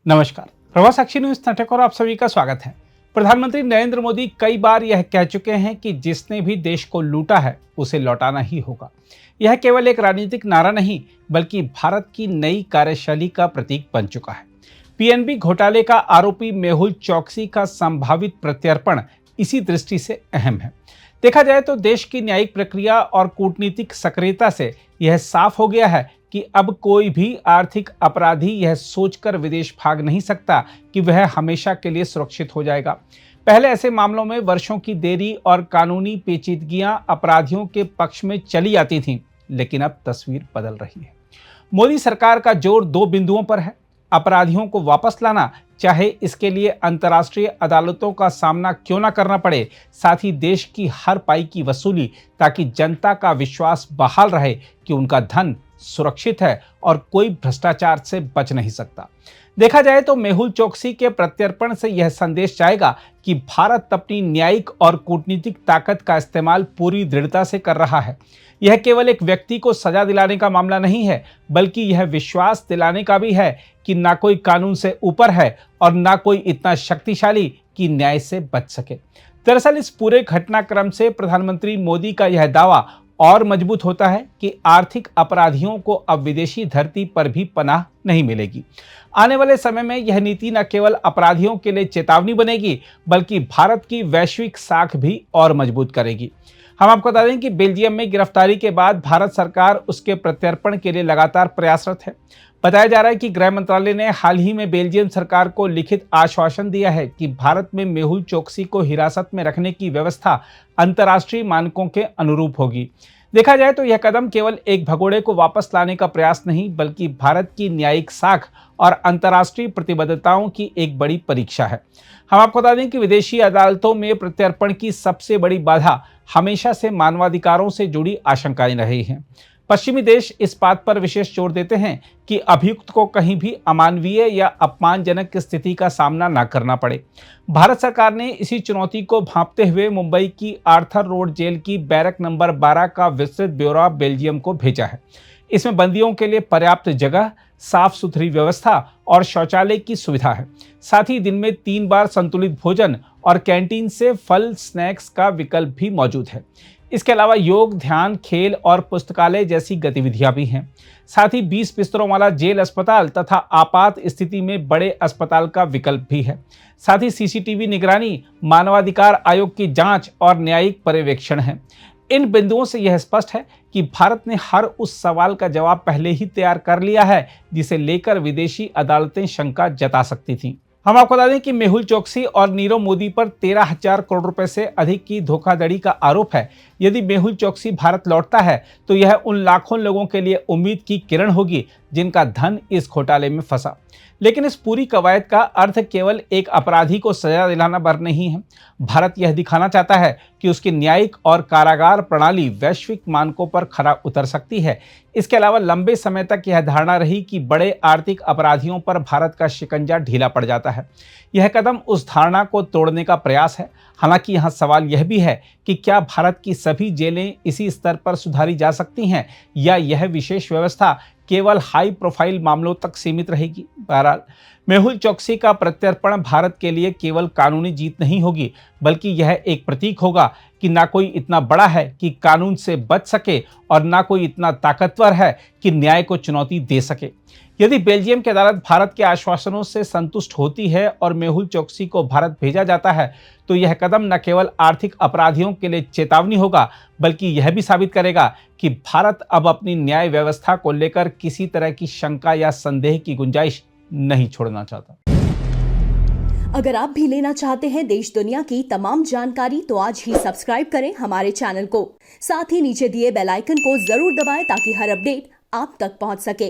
नमस्कार, प्रवास साक्षी न्यूज नाटक और आप सभी का स्वागत है। प्रधानमंत्री नरेंद्र मोदी कई बार यह कह चुके हैं कि जिसने भी देश को लूटा है उसे लौटाना ही होगा। यह केवल एक राजनीतिक नारा नहीं बल्कि भारत की नई कार्यशैली का प्रतीक बन चुका है। पीएनबी घोटाले का आरोपी मेहुल चोकसी का संभावित प्रत्यर्पण इसी दृष्टि से अहम है। देखा जाए तो देश की न्यायिक प्रक्रिया और कूटनीतिक सक्रियता से यह साफ हो गया है कि अब कोई भी आर्थिक अपराधी यह सोचकर विदेश भाग नहीं सकता कि वह हमेशा के लिए सुरक्षित हो जाएगा। पहले ऐसे मामलों में वर्षों की देरी और कानूनी पेचीदगियां अपराधियों के पक्ष में चली आती थीं, लेकिन अब तस्वीर बदल रही है। मोदी सरकार का जोर दो बिंदुओं पर है। अपराधियों को वापस लाना, चाहे इसके लिए अंतर्राष्ट्रीय अदालतों का सामना क्यों न करना पड़े, साथ ही देश की हर पाई की वसूली, ताकि जनता का विश्वास बहाल रहे कि उनका धन सुरक्षित है और कोई भ्रष्टाचार से बच नहीं सकता। देखा जाए तो मेहुल चोकसी के प्रत्यर्पण से यह संदेश जाएगा कि भारत अपनी न्यायिक और कूटनीतिक ताकत का इस्तेमाल पूरी दृढ़ता से कर रहा है। यह केवल एक व्यक्ति को सजा दिलाने का मामला नहीं है, बल्कि यह विश्वास दिलाने का भी है कि ना कोई कानून से ऊपर है और ना कोई इतना शक्तिशाली कि न्याय से बच सके। दरअसल इस पूरे घटनाक्रम से प्रधानमंत्री मोदी का यह दावा और मजबूत होता है कि आर्थिक अपराधियों को अब विदेशी धरती पर भी पनाह नहीं मिलेगी। आने वाले समय में यह नीति न केवल अपराधियों के लिए चेतावनी बनेगी, बल्कि भारत की वैश्विक साख भी और मजबूत करेगी। हम आपको बता दें कि बेल्जियम में गिरफ्तारी के बाद भारत सरकार उसके प्रत्यर्पण के लिए लगातार प्रयासरत है। बताया जा रहा है कि गृह मंत्रालय ने हाल ही में बेल्जियम सरकार को लिखित आश्वासन दिया है कि भारत में मेहुल चोकसी को हिरासत में रखने की व्यवस्था अंतर्राष्ट्रीय मानकों के अनुरूप होगी। देखा जाए तो यह कदम केवल एक भगोड़े को वापस लाने का प्रयास नहीं, बल्कि भारत की न्यायिक साख और अंतर्राष्ट्रीय प्रतिबद्धताओं की एक बड़ी परीक्षा है। हम आपको बता दें कि विदेशी अदालतों में प्रत्यर्पण की सबसे बड़ी बाधा हमेशा से मानवाधिकारों से जुड़ी आशंकाएं रही हैं। पश्चिमी देश इस बात पर विशेष जोर देते हैं कि अभियुक्त को कहीं भी अमानवीय या अपमानजनक स्थिति का सामना न करना पड़े। भारत सरकार ने इसी चुनौती को भांपते हुए मुंबई की आर्थर रोड जेल की बैरक नंबर 12 का विस्तृत ब्यौरा बेल्जियम को भेजा है। इसमें बंदियों के लिए पर्याप्त जगह, साफ सुथरी व्यवस्था और शौचालय की सुविधा है। साथ ही दिन में 3 बार संतुलित भोजन और कैंटीन से फल स्नैक्स का विकल्प भी मौजूद है। इसके अलावा योग, ध्यान, खेल और पुस्तकालय जैसी गतिविधियां भी हैं। साथ ही 20 बिस्तरों वाला जेल अस्पताल तथा आपात स्थिति में बड़े अस्पताल का विकल्प भी है। साथ ही सीसीटीवी निगरानी, मानवाधिकार आयोग की जांच और न्यायिक पर्यवेक्षण है। इन बिंदुओं से यह स्पष्ट है कि भारत ने हर उस सवाल का जवाब पहले ही तैयार कर लिया है जिसे लेकर विदेशी अदालतें शंका जता सकती थीं। हम आपको बता दें कि मेहुल चोकसी और नीरव मोदी पर 13,000 करोड़ रुपए से अधिक की धोखाधड़ी का आरोप है। यदि मेहुल चोकसी भारत लौटता है तो यह उन लाखों लोगों के लिए उम्मीद की किरण होगी जिनका धन इस घोटाले में फंसा। लेकिन इस पूरी कवायद का अर्थ केवल एक अपराधी को सजा दिलाना भर नहीं है। भारत यह दिखाना चाहता है कि उसकी न्यायिक और कारागार प्रणाली वैश्विक मानकों पर खरा उतर सकती है। इसके अलावा लंबे समय तक यह धारणा रही कि बड़े आर्थिक अपराधियों पर भारत का शिकंजा ढीला पड़ जाता है। यह कदम उस धारणा को तोड़ने का प्रयास है। हालांकि यहाँ सवाल यह भी है कि क्या भारत की सभी जेलें इसी स्तर पर सुधारी जा सकती हैं या यह विशेष व्यवस्था केवल हाई प्रोफाइल मामलों तक सीमित रहेगी। बहरहाल मेहुल चोकसी का प्रत्यर्पण भारत के लिए केवल कानूनी जीत नहीं होगी, बल्कि यह एक प्रतीक होगा कि ना कोई इतना बड़ा है कि कानून से बच सके और ना कोई इतना ताकतवर है कि न्याय को चुनौती दे सके। यदि बेल्जियम की अदालत भारत के आश्वासनों से संतुष्ट होती है और मेहुल चोकसी को भारत भेजा जाता है, तो यह कदम न केवल आर्थिक अपराधियों के लिए चेतावनी होगा, बल्कि यह भी साबित करेगा कि भारत अब अपनी न्याय व्यवस्था को लेकर किसी तरह की शंका या संदेह की गुंजाइश नहीं छोड़ना चाहता। अगर आप भी लेना चाहते हैं देश दुनिया की तमाम जानकारी, तो आज ही सब्सक्राइब करें हमारे चैनल को। साथ ही नीचे दिए बेल आइकन को जरूर दबाएं ताकि हर अपडेट आप तक पहुंच सके।